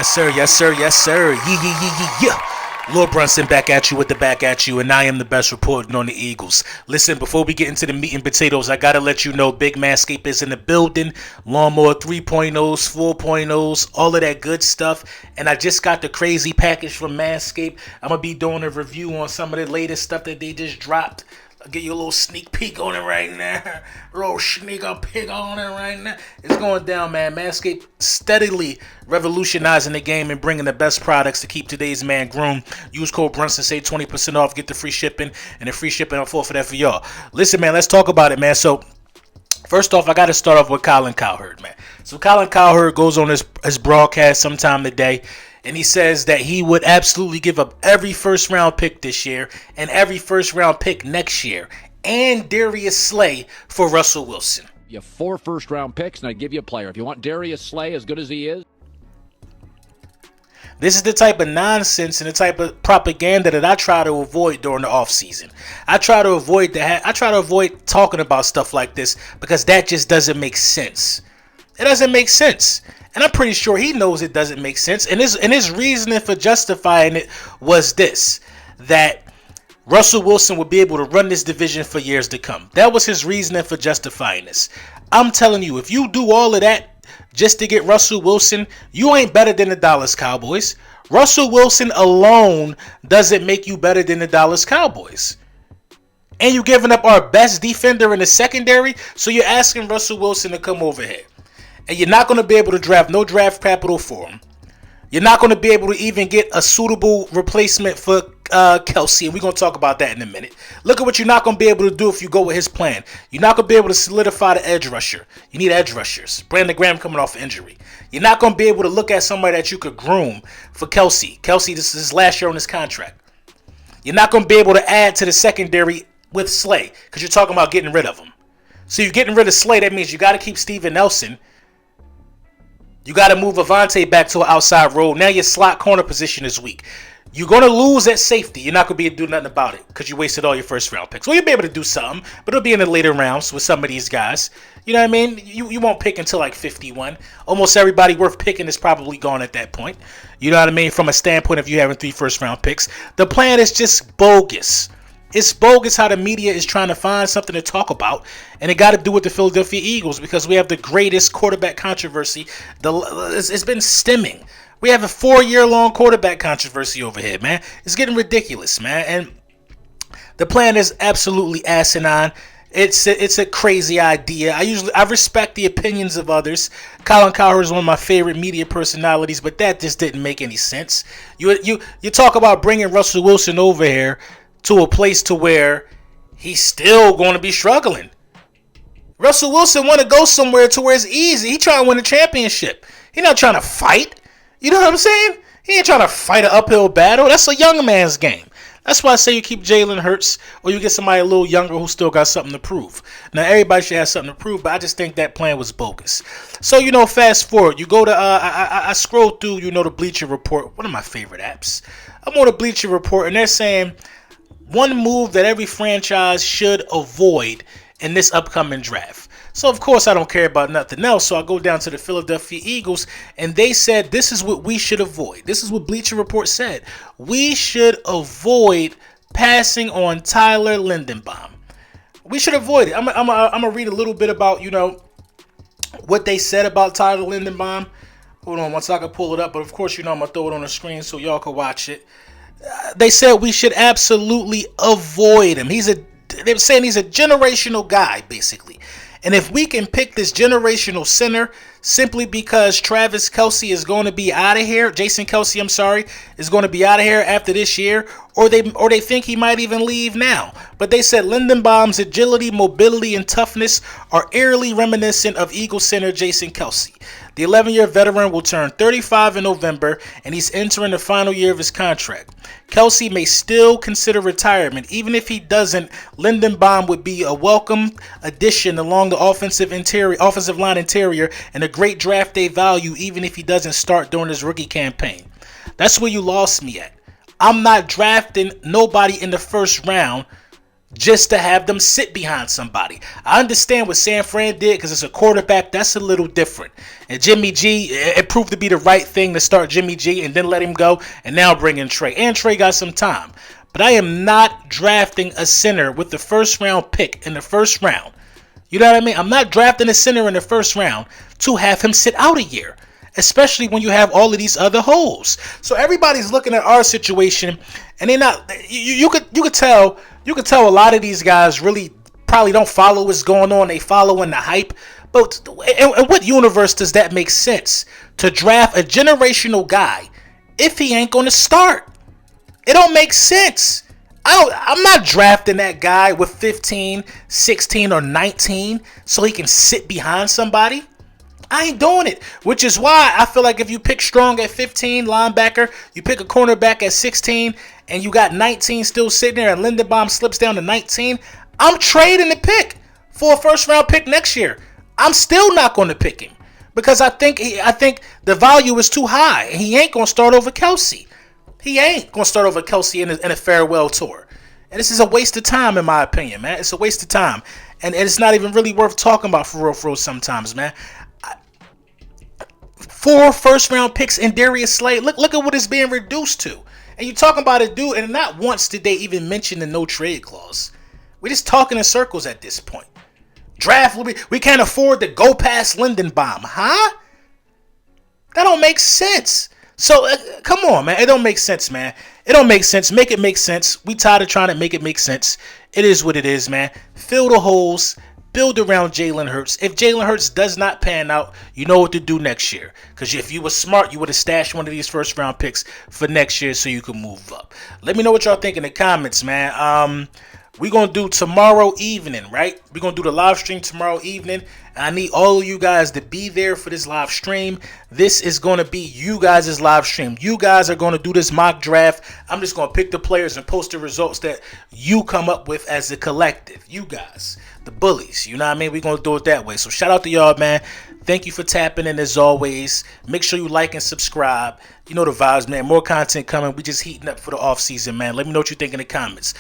Yes, sir. Yes, sir. Yes, sir. Yeah. Lord Brunson back at you with the back at you, and I am the best reporting on the Eagles. Listen, before we get into the meat and potatoes, I gotta let you know Big Manscaped is in the building. Lawnmower 3.0s, 4.0s, all of that good stuff. And I just got the crazy package from Manscaped. I'm gonna be doing a review on some of the latest stuff that they just dropped. I'll give you a little sneak peek on it right now. A little sneak peek on it right now. It's going down, man. Manscaped steadily revolutionizing the game and bringing the best products to keep today's man groomed. Use code Brunson, save 20% off, get the free shipping, and the free shipping I'll for that for y'all. Listen, man, let's talk about it, man. So, first off, I got to start off with Colin Cowherd, man. So, Colin Cowherd goes on his broadcast sometime today, and he says that he would absolutely give up every first-round pick this year and every first-round pick next year and Darius Slay for Russell Wilson. You have 4 first-round picks, and I give you a player. If you want Darius Slay as good as he is. This is the type of nonsense and the type of propaganda that I try to avoid during the offseason. I try to avoid that. I try to avoid talking about stuff like this because that just doesn't make sense. It doesn't make sense. And I'm pretty sure he knows it doesn't make sense. And his reasoning for justifying it was this, that Russell Wilson would be able to run this division for years to come. That was his reasoning for justifying this. I'm telling you, if you do all of that just to get Russell Wilson, you ain't better than the Dallas Cowboys. Russell Wilson alone doesn't make you better than the Dallas Cowboys. And you're giving up our best defender in the secondary, so you're asking Russell Wilson to come over here. And you're not going to be able to draft no draft capital for him. You're not going to be able to even get a suitable replacement for Kelsey. And we're going to talk about that in a minute. Look at what you're not going to be able to do if you go with his plan. You're not going to be able to solidify the edge rusher. You need edge rushers. Brandon Graham coming off injury. You're not going to be able to look at somebody that you could groom for Kelsey. Kelsey, this is his last year on his contract. You're not going to be able to add to the secondary with Slay because you're talking about getting rid of him. So you're getting rid of Slay. That means you got to keep Steven Nelson. You got to move Avonte back to an outside role. Now your slot corner position is weak. You're going to lose at safety. You're not going to be able to do nothing about it because you wasted all your first round picks. Well, you'll be able to do something, but it'll be in the later rounds with some of these guys. You know what I mean? You won't pick until like 51. Almost everybody worth picking is probably gone at that point. You know what I mean? From a standpoint of you having 3 first round picks. The plan is just bogus. It's bogus how the media is trying to find something to talk about, and it got to do with the Philadelphia Eagles because we have the greatest quarterback controversy. It's been stemming. We have a 4-year-long quarterback controversy over here, man. It's getting ridiculous, man, and the plan is absolutely asinine. It's a crazy idea. I respect the opinions of others. Colin Cowherd is one of my favorite media personalities, but that just didn't make any sense. You talk about bringing Russell Wilson over here to a place to where he's still going to be struggling. Russell Wilson want to go somewhere to where it's easy. He trying to win a championship. He not trying to fight. You know what I'm saying? He ain't trying to fight an uphill battle. That's a young man's game. That's why I say you keep Jalen Hurts or you get somebody a little younger who still got something to prove. Now, everybody should have something to prove, but I just think that plan was bogus. So, fast forward. You go to, I scroll through, the Bleacher Report, one of my favorite apps. I'm on the Bleacher Report, and they're saying one move that every franchise should avoid in this upcoming draft. So, of course, I don't care about nothing else. So I go down to the Philadelphia Eagles, and they said this is what we should avoid. This is what Bleacher Report said. We should avoid passing on Tyler Linderbaum. We should avoid it. I'm going to read a little bit about, what they said about Tyler Linderbaum. Hold on, once I can pull it up. But, of course, I'm going to throw it on the screen so y'all can watch it. They said we should absolutely avoid him. They were saying he's a generational guy, basically. And if we can pick this generational center simply because Travis Kelce is going to be out of here, Jason Kelce, is going to be out of here after this year, or they think he might even leave now. But they said Lindenbaum's agility, mobility, and toughness are eerily reminiscent of Eagles center Jason Kelce. The 11-year veteran will turn 35 in November, and he's entering the final year of his contract. Kelce may still consider retirement. Even if he doesn't, Lindenbaum would be a welcome addition along the offensive line interior and a great draft day value even if he doesn't start during his rookie campaign. That's where you lost me at. I'm not drafting nobody in the first round just to have them sit behind somebody. I understand what San Fran did because it's a quarterback. That's a little different. And Jimmy G, it proved to be the right thing to start Jimmy G and then let him go and now bring in Trey. And Trey got some time. But I am not drafting a center with the first round pick in the first round. You know what I mean? I'm not drafting a center in the first round to have him sit out a year, especially when you have all of these other holes. So everybody's looking at our situation, and they're not. You could tell a lot of these guys really probably don't follow what's going on. They following the hype. But in what universe does that make sense to draft a generational guy if he ain't going to start? It don't make sense. I'm not drafting that guy with 15, 16, or 19 so he can sit behind somebody. I ain't doing it, which is why I feel like if you pick strong at 15, linebacker, you pick a cornerback at 16, and you got 19 still sitting there, and Linderbaum slips down to 19, I'm trading the pick for a first-round pick next year. I'm still not going to pick him because I think the value is too high, and he ain't going to start over Kelsey. He ain't going to start over Kelsey in a farewell tour. And this is a waste of time, in my opinion, man. It's a waste of time. And it's not even really worth talking about for real sometimes, man. 4 first-round picks in Darius Slay. Look at what it's being reduced to. And you're talking about a dude, and not once did they even mention the no-trade clause. We're just talking in circles at this point. Draft, we can't afford to go past Linderbaum. Huh? That don't make sense. So, come on, man. It don't make sense, man. It don't make sense. Make it make sense. We tired of trying to make it make sense. It is what it is, man. Fill the holes. Build around Jalen Hurts. If Jalen Hurts does not pan out, you know what to do next year. Because if you were smart, you would have stashed one of these first-round picks for next year so you can move up. Let me know what y'all think in the comments, man. We're going to do tomorrow evening, right? We're going to do the live stream tomorrow evening. I need all of you guys to be there for this live stream. This is going to be you guys' live stream. You guys are going to do this mock draft. I'm just going to pick the players and post the results that you come up with as a collective. You guys, the bullies. You know what I mean? We're going to do it that way. So shout out to y'all, man. Thank you for tapping in as always. Make sure you like and subscribe. You know the vibes, man. More content coming. We just heating up for the off season, man. Let me know what you think in the comments.